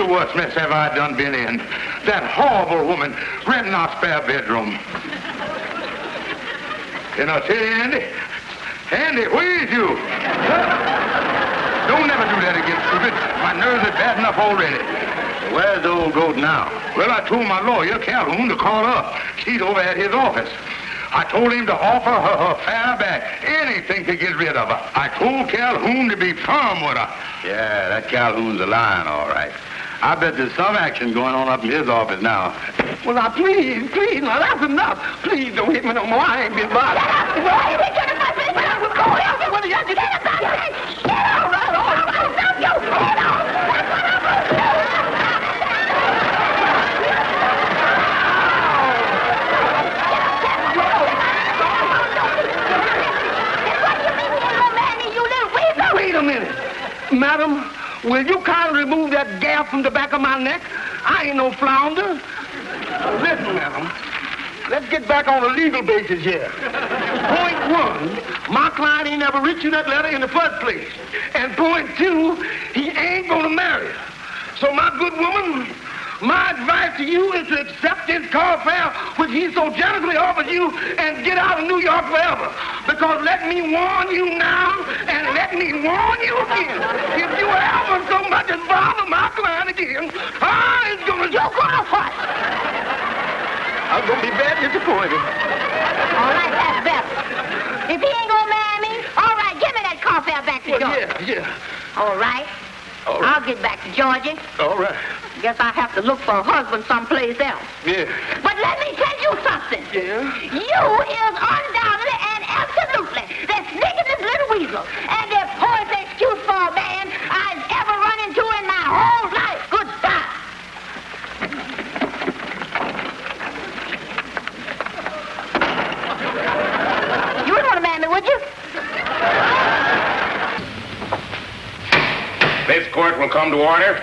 the worst mess have I done been in? That horrible woman renting our spare bedroom. You know, tell you, Andy, where is you? Don't never do that again, stupid. My nerves are bad enough already. Where's the old goat now? Well, I told my lawyer, Calhoun, to call her up. She's over at his office. I told him to offer her fare back, anything to get rid of her. I told Calhoun to be firm with her. Yeah, that Calhoun's a lion, all right. I bet there's some action going on up in his office now. Well, now, please, now, that's enough. Please don't hit me no more. I ain't been bothered. Wait a minute. Madam, will you kindly remove that gap from the back of my neck? I ain't no flounder. Listen, madam, let's get back on a legal basis here. Point one, my client ain't never written you that letter in the first place. And point two, he ain't gonna marry her. So my good woman, my advice to you is to accept this car fare, which he so generously offered you, and get out of New York forever. Because let me warn you now, and let me warn you again. If you ever so much as bother my client again, I'm gonna... You're gonna what? I'm gonna be bad disappointed. All right, that's better. If he ain't gonna marry me, all right, give me that car fare back to Georgia. Yeah. All right. I'll get back to Georgia. All right. Guess I have to look for a husband someplace else. Yeah. But let me tell you something. Yeah? You is undoubtedly and absolutely the sneakingest little weasel and the poorest excuse for a man I've ever run into in my whole life. Goodbye. You wouldn't want to marry me, would you? This court will come to order.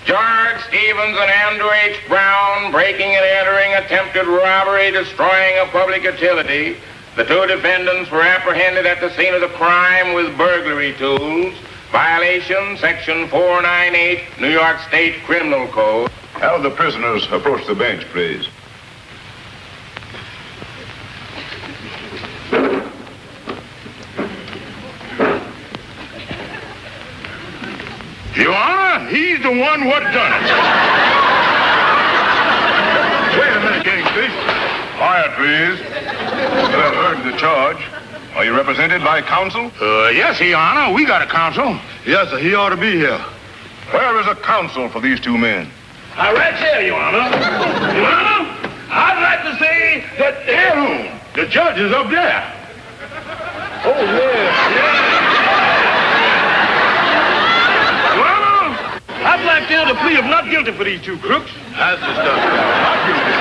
George Stevens and Andrew H. Brown, breaking and entering, attempted robbery, destroying a public utility. The two defendants were apprehended at the scene of the crime with burglary tools. Violation, Section 498, New York State Criminal Code. Have the prisoners approach the bench, please. Your Honor, he's the one what done it. Wait a minute, Kingfish. Quiet, please. You have heard the charge. Are you represented by counsel? Yes, Your Honor, we got a counsel. Yes, sir. He ought to be here. Where is a counsel for these two men? Right here, Your Honor. Your Honor, I'd like to say that Calhoun, the judge, is up there. Oh, yeah. I'd like to enter the plea of not guilty for these two crooks. As discussed. Not guilty.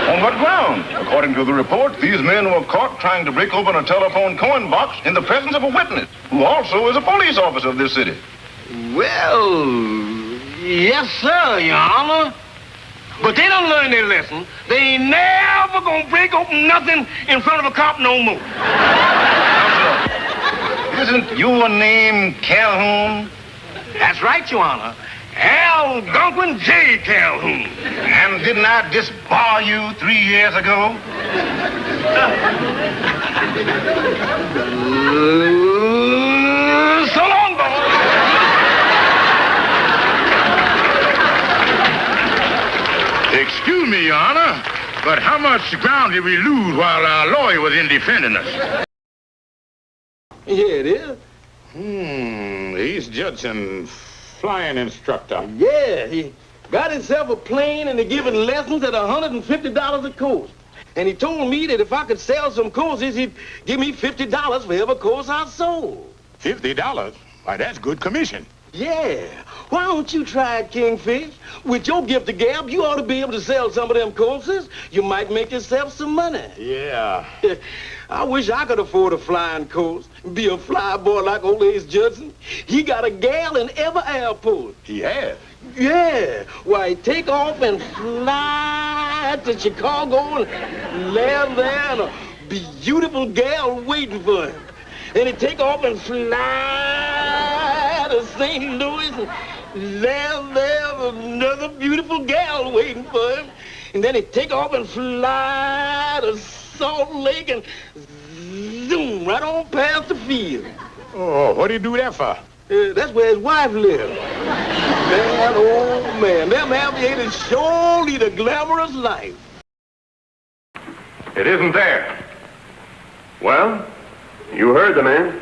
On what ground? According to the report, these men were caught trying to break open a telephone coin box in the presence of a witness, who also is a police officer of this city. Well, yes, sir, Your Honor. But they don't learn their lesson. They ain't never gonna break open nothing in front of a cop no more. Isn't your name Calhoun? That's right, Your Honor. Algonquin J. Calhoun. And didn't I disbar you 3 years ago? So long, boy. Excuse me, Your Honor, but how much ground did we lose while our lawyer was in defending us? Yeah, it is. He's Judson, flying instructor. Yeah, he got himself a plane and they're giving lessons at $150 a course. And he told me that if I could sell some courses, he'd give me $50 for every course I sold. $50? Why, that's good commission. Yeah. Why don't you try it, Kingfish? With your gift of gab, you ought to be able to sell some of them courses. You might make yourself some money. Yeah. I wish I could afford a flying course and be a fly boy like old Ace Judson. He got a gal in every airport. He has? Yeah. Why, he'd take off and fly to Chicago and land there and a beautiful gal waiting for him. And he'd take off and fly to St. Louis and There's another beautiful gal waiting for him. And then he take off and fly to Salt Lake and zoom right on past the field. Oh, what do you do that for? That's where his wife lives. Man, oh man, them aviators sure lead a glamorous life. It isn't there. Well, you heard the man.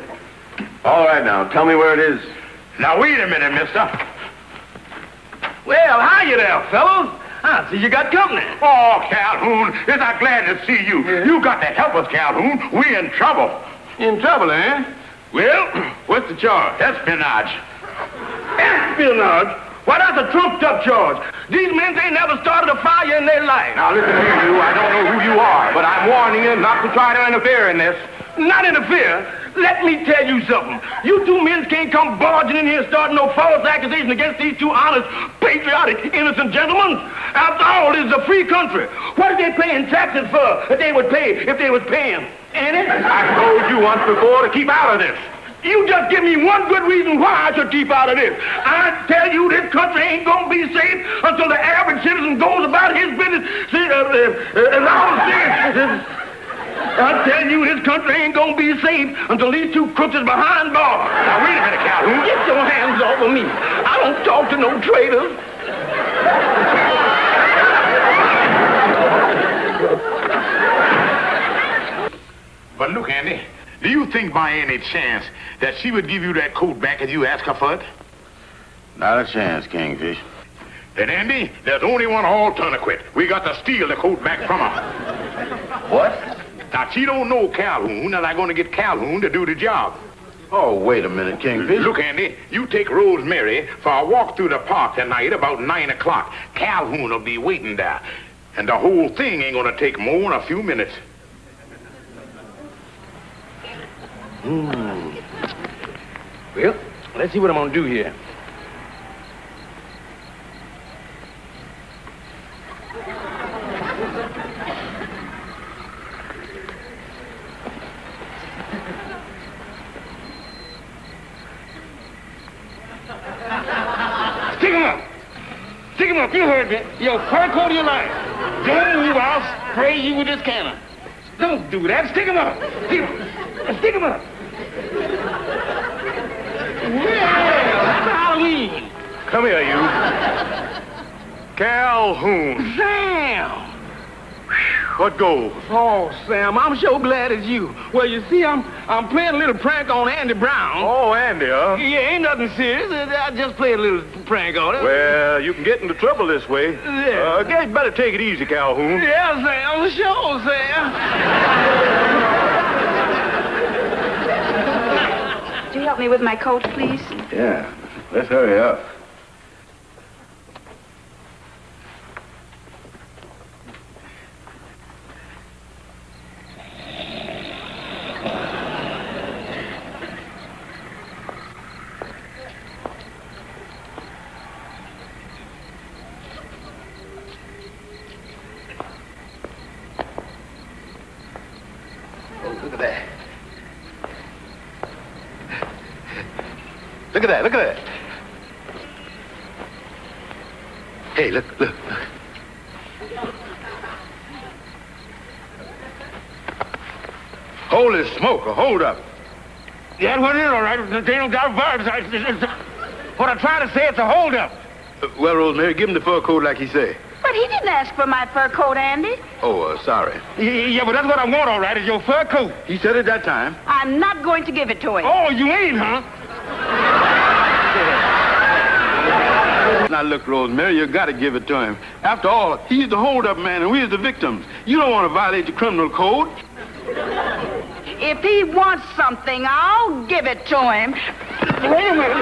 All right, now, tell me where it is. Now, wait a minute, mister. Well, how you there, fellows? I see you got company. Oh, Calhoun, is I glad to see you. Yeah. You got to help us, Calhoun. We're in trouble. In trouble, eh? Well, what's the charge? Espionage. Espionage? Why, that's a trumped-up charge. These men ain't never started a fire in their life. Now, listen here, you. I don't know who you are, but I'm warning you not to try to interfere in this. Not interfere? Let me tell you something. You two men can't come barging in here and start no false accusation against these two honest, patriotic, innocent gentlemen. After all, this is a free country. What are they paying taxes for that they would pay if they was paying? Ain't it? I told you once before to keep out of this. You just give me one good reason why I should keep out of this. I tell you, this country ain't gonna be safe until the average citizen goes about his business. I tell you, this country ain't gonna be safe until these two crooks is behind bars. Now, wait a minute, Calhoun. Get your hands off of me. I don't talk to no traitors. But look, Andy, do you think by any chance that she would give you that coat back if you ask her for it? Not a chance, Kingfish. Then, Andy, there's only one alternative. We got to steal the coat back from her. What? Now, she don't know Calhoun, and I'm going to get Calhoun to do the job. Oh, wait a minute, Kingfish. Look, Andy, you take Rosemary for a walk through the park tonight about 9 o'clock. Calhoun will be waiting there. And the whole thing ain't going to take more than a few minutes. Well, let's see what I'm gonna do here. Stick him up! Stick him up, you heard me. Your fur coat of your life. Don't move, I'll spray you with this cannon. Don't do that. Stick him up. Stick him up. Well, happy Halloween. Come here, you. Calhoun. Sam. What goes? Oh, Sam, I'm so glad it's you. Well, you see, I'm playing a little prank on Andy Brown. Oh, Andy, huh? Yeah, ain't nothing serious. I just played a little prank on him. Well, you can get into trouble this way. Yeah. Guess you better take it easy, Calhoun. Yeah, Sam, sure, Sam. Would you help me with my coat, please? Yeah. Let's hurry up. Look at that. Look at that, look at that. Hey, look. Holy smoke, a hold up. Yeah, what it is, all right. They don't got verbs. What I try to say, it's a hold up. Well, Rosemary, give him the fur coat like he said. But he didn't ask for my fur coat, Andy. Oh, sorry. Yeah, but that's what I want, all right, is your fur coat. He said it that time. I'm not going to give it to him. Oh, you ain't, huh? Now, look, Rosemary, you got to give it to him. After all, he's the hold-up man and we're the victims. You don't want to violate the criminal code. If he wants something, I'll give it to him. Wait a minute.